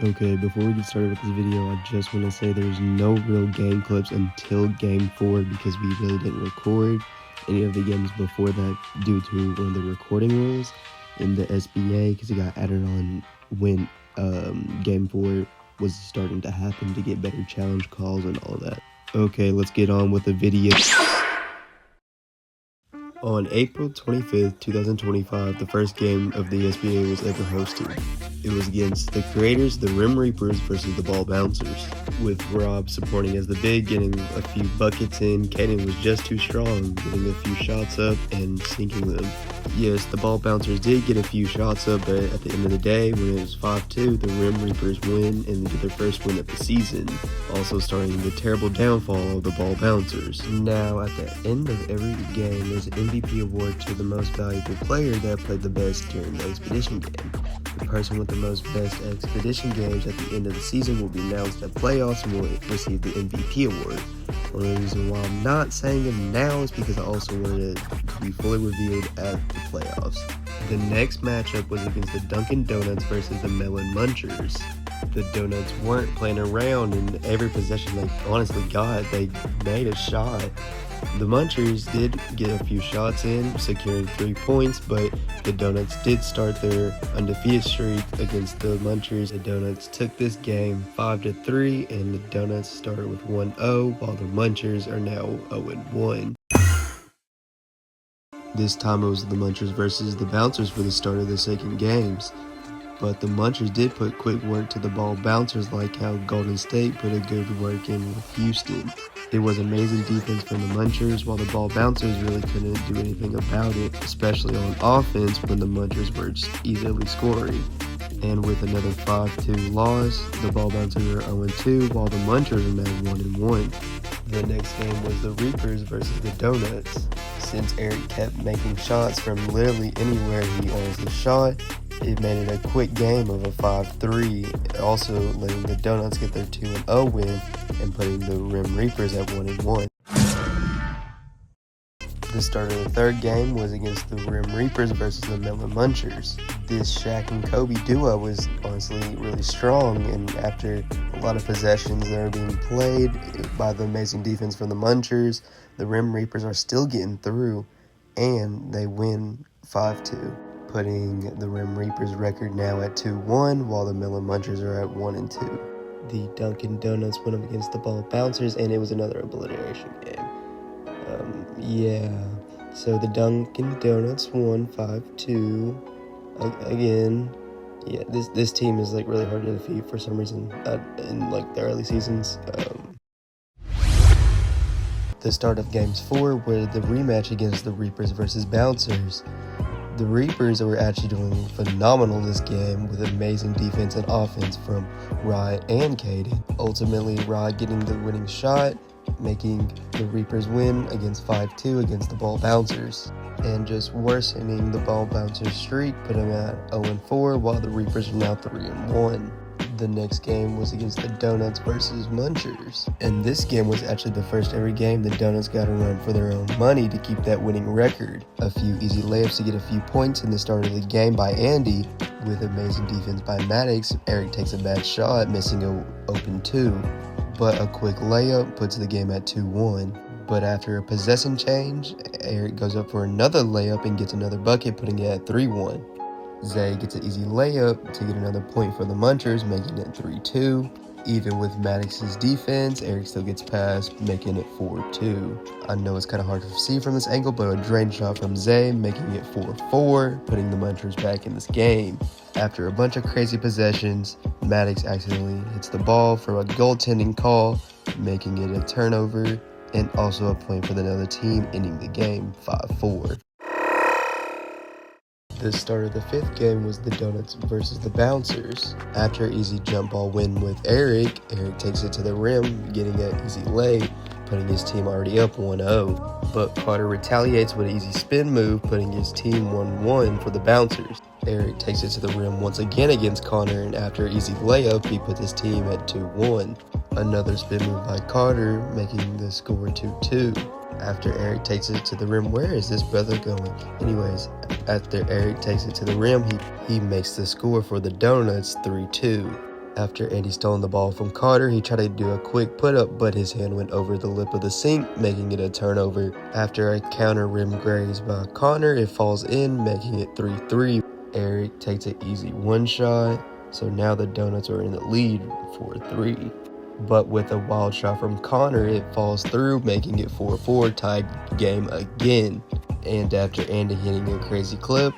Okay, before we get started with this video, I just want to say there's no real game clips until Game 4 because we really didn't record any of the games before that due to one of the recording rules in the SBA because it got added on when Game 4 was starting to happen to get better challenge calls and all that. Okay, let's get on with the video. On April 25th, 2025, the first game of the SBA was ever hosted. It was against the creators, the Rim Reapers, versus the Ball Bouncers, with Rob supporting as the big, getting a few buckets in. Caden was just too strong, getting a few shots up and sinking them. Yes, the Ball Bouncers did get a few shots up, but at the end of the day, when it was 5-2, the Rim Reapers win and get their first win of the season, also starting the terrible downfall of the Ball Bouncers. Now, at the end of every game, there's an MVP award to the most valuable player that played the best during the expedition game. The person with the most best expedition games at the end of the season will be announced at playoffs and will receive the MVP award. One of the reasons why I'm not saying it now is because I also wanted it to be fully revealed at the playoffs. The next matchup was against the Dunkin' Donuts versus the Melon Munchers. The Donuts weren't playing around, and every possession they honestly got, they made a shot. The Munchers did get a few shots in, securing 3 points, but the Donuts did start their undefeated streak against the Munchers. The Donuts took this game 5-3, and the Donuts started with 1-0, while the Munchers are now 0-1. This time it was the Munchers versus the Bouncers for the start of the second games. But the Munchers did put quick work to the Ball Bouncers, like how Golden State put a good work in with Houston. It was amazing defense from the Munchers, while the Ball Bouncers really couldn't do anything about it, especially on offense when the Munchers were just easily scoring. And with another 5-2 loss, the Ball Bouncers are 0-2, while the Munchers are now 1-1. The next game was the Reapers versus the Donuts. Since Eric kept making shots from literally anywhere he honestly shot, it made it a quick game of a 5-3, also letting the Donuts get their 2-0 win and putting the Rim Reapers at 1-1. The start of the third game was against the Rim Reapers versus the Melon Munchers. This Shaq and Kobe duo was honestly really strong, and after a lot of possessions that are being played by the amazing defense from the Munchers, the Rim Reapers are still getting through, and they win 5-2. Putting the Rim Reapers record now at 2-1, while the Melon Munchers are at 1-2. The Dunkin' Donuts went up against the Ball Bouncers, and it was another obliteration game. So the Dunkin' Donuts won 5-2. Again, yeah, this team is like really hard to defeat for some reason in like the early seasons. The start of games 4 were the rematch against the Reapers versus Bouncers. The Reapers were actually doing phenomenal this game with amazing defense and offense from Rod and Caden. Ultimately, Rod getting the winning shot, making the Reapers win against 5-2 against the Ball Bouncers, and just worsening the Ball Bouncers streak, put them at 0-4, while the Reapers are now 3-1. The next game was against the Donuts versus Munchers, and this game was actually the first ever game the Donuts got to run for their own money to keep that winning record. A few easy layups to get a few points in the start of the game by Andy, with amazing defense by Maddox. Eric takes a bad shot, missing an open 2, but a quick layup puts the game at 2-1. But after a possession change, Eric goes up for another layup and gets another bucket, putting it at 3-1. Zay gets an easy layup to get another point for the Munchers, making it 3-2. Even with Maddox's defense, Eric still gets past, making it 4-2. I know it's kind of hard to see from this angle, but a drain shot from Zay, making it 4-4, putting the Munchers back in this game. After a bunch of crazy possessions, Maddox accidentally hits the ball for a goaltending call, making it a turnover, and also a point for the other team, ending the game 5-4. The start of the fifth game was the Donuts versus the Bouncers. After an easy jump ball win with Eric takes it to the rim, getting an easy lay, putting his team already up 1-0. But Carter retaliates with an easy spin move, putting his team 1-1 for the Bouncers. Eric takes it to the rim once again against Connor, and after an easy layup, he puts his team at 2-1. Another spin move by Carter, making the score 2-2. After Eric takes it to the rim, where is this brother going? Anyways, after Eric takes it to the rim, he makes the score for the Donuts 3-2. After Andy stolen the ball from Carter, he tried to do a quick put-up, but his hand went over the lip of the sink, making it a turnover. After a counter rim graze by Connor, it falls in, making it 3-3. Eric takes an easy one shot, so now the Donuts are in the lead 4-3. But with a wild shot from Connor, it falls through, making it 4-4, tied game again. And after Andy hitting a crazy clip,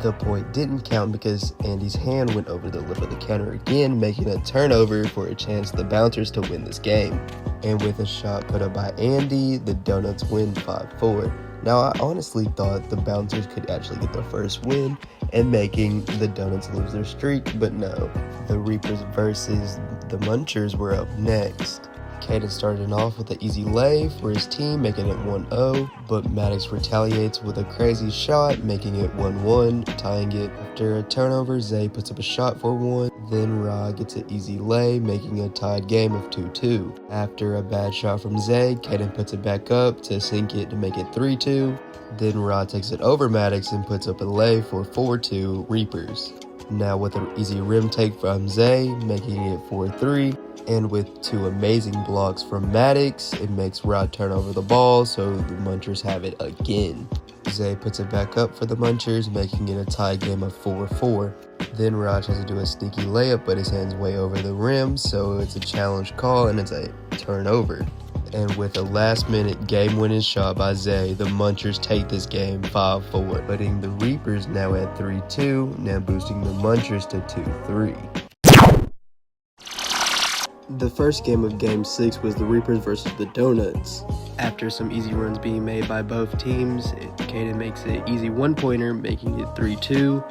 the point didn't count because Andy's hand went over the lip of the counter again, making a turnover for a chance the Bouncers to win this game. And with a shot put up by Andy, the Donuts win 5-4. Now, I honestly thought the Bouncers could actually get their first win and making the Donuts lose their streak, but no. The Reapers versus the Munchers were up next. Caden started off with an easy lay for his team, making it 1-0, but Maddox retaliates with a crazy shot, making it 1-1, tying it. After a turnover, Zay puts up a shot for one, then Ra gets an easy lay, making a tied game of 2-2. After a bad shot from Zay, Caden puts it back up to sink it to make it 3-2. Then Ra takes it over Maddox and puts up a lay for 4-2 Reapers. Now with an easy rim take from Zay, making it 4-3. And with two amazing blocks from Maddox, it makes Rod turn over the ball, so the Munchers have it again. Zay puts it back up for the Munchers, making it a tie game of 4-4. Then Rod tries to do a sneaky layup, but his hand's way over the rim, so it's a challenge call and it's a turnover. And with a last-minute game-winning shot by Zay, the Munchers take this game 5-4, putting the Reapers now at 3-2, now boosting the Munchers to 2-3. The first game of Game 6 was the Reapers versus the Donuts. After some easy runs being made by both teams, Caden makes an easy one-pointer, making it 3-2.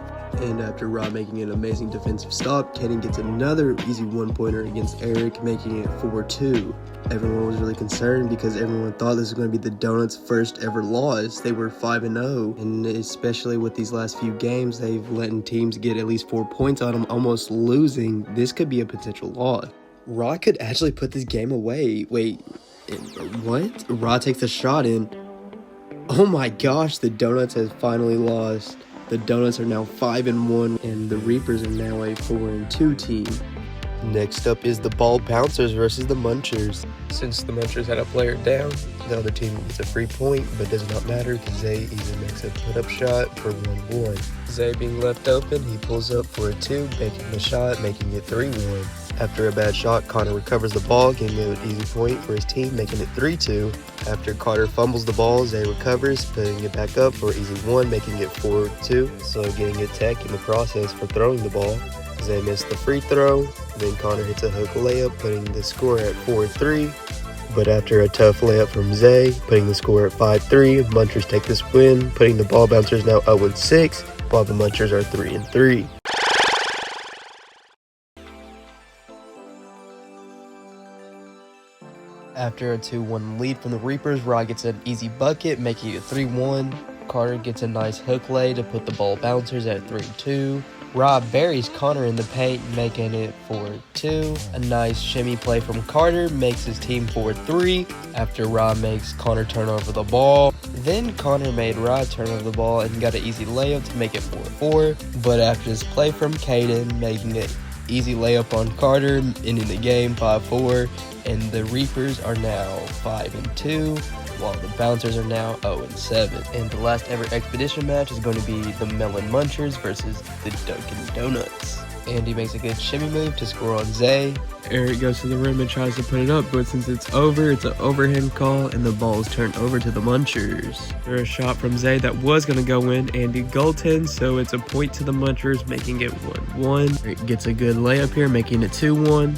And after Rob making an amazing defensive stop, Caden gets another easy one-pointer against Eric, making it 4-2. Everyone was really concerned because everyone thought this was going to be the Donuts' first ever loss. They were 5-0, and especially with these last few games, they've let teams get at least 4 points on them, almost losing. This could be a potential loss. Ra could actually put this game away. Wait, what? Ra takes a shot in. Oh my gosh, the Donuts has finally lost. The Donuts are now 5-1, and the Reapers are now a 4-2 team. Next up is the Ball Bouncers versus the Munchers. Since the Munchers had a player down, the other team gets a free point, but does not matter because Zay even makes a put-up shot for 1-1. Zay being left open, he pulls up for a 2, making the shot, making it 3-1. After a bad shot, Connor recovers the ball, getting an easy point for his team, making it 3-2. After Carter fumbles the ball, Zay recovers, putting it back up for easy 1, making it 4-2. So getting a tech in the process for throwing the ball. Zay missed the free throw, then Connor hits a hook layup, putting the score at 4-3. But after a tough layup from Zay, putting the score at 5-3, Munchers take this win, putting the Ball Bouncers now 0-6, while the Munchers are 3-3. After a 2-1 lead from the Reapers, Rod gets an easy bucket, making it 3-1. Carter gets a nice hook lay to put the Ball Bouncers at 3-2. Rob buries Connor in the paint, making it 4-2. A nice shimmy play from Carter makes his team 4-3 after Rob makes Connor turn over the ball. Then Connor made Rod turn over the ball and got an easy layup to make it 4-4. But after this play from Caden, making it easy layup on Carter, ending the game 5-4. And the Reapers are now 5-2, while the Bouncers are now 0-7. And the last ever Expedition match is going to be the Melon Munchers versus the Dunkin' Donuts. Andy makes a good shimmy move to score on Zay. Eric goes to the rim and tries to put it up, but since it's over, it's an overhand call, and the ball is turned over to the Munchers. There's a shot from Zay that was going to go in. Andy goaltends, so it's a point to the Munchers, making it 1-1. Eric gets a good layup here, making it 2-1.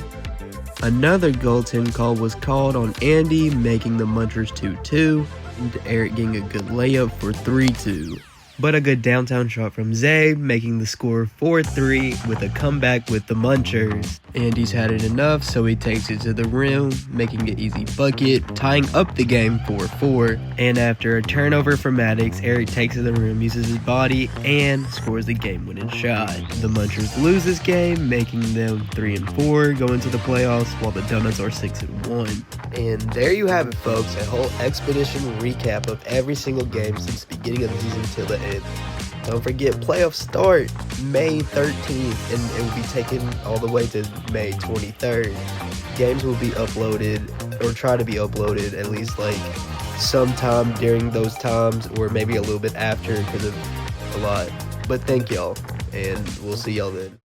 Another goaltend call was called on Andy, making the Munchers 2-2, and Eric getting a good layup for 3-2. but a good downtown shot from Zay, making the score 4-3 with a comeback with the Munchers. Andy's had it enough, so he takes it to the rim, making an easy bucket, tying up the game 4-4. And after a turnover from Maddox, Eric takes to the rim, uses his body, and scores the game-winning shot. The Munchers lose this game, making them 3-4, going to the playoffs, while the Donuts are 6-1. And there you have it, folks, a whole expedition recap of every single game since the beginning of the season till the end. Don't forget, playoffs start May 13th, and it will be taken all the way to May 23rd. Games will be uploaded, or try to be uploaded, at least like sometime during those times, or maybe a little bit after because of a lot. But thank y'all, and we'll see y'all then.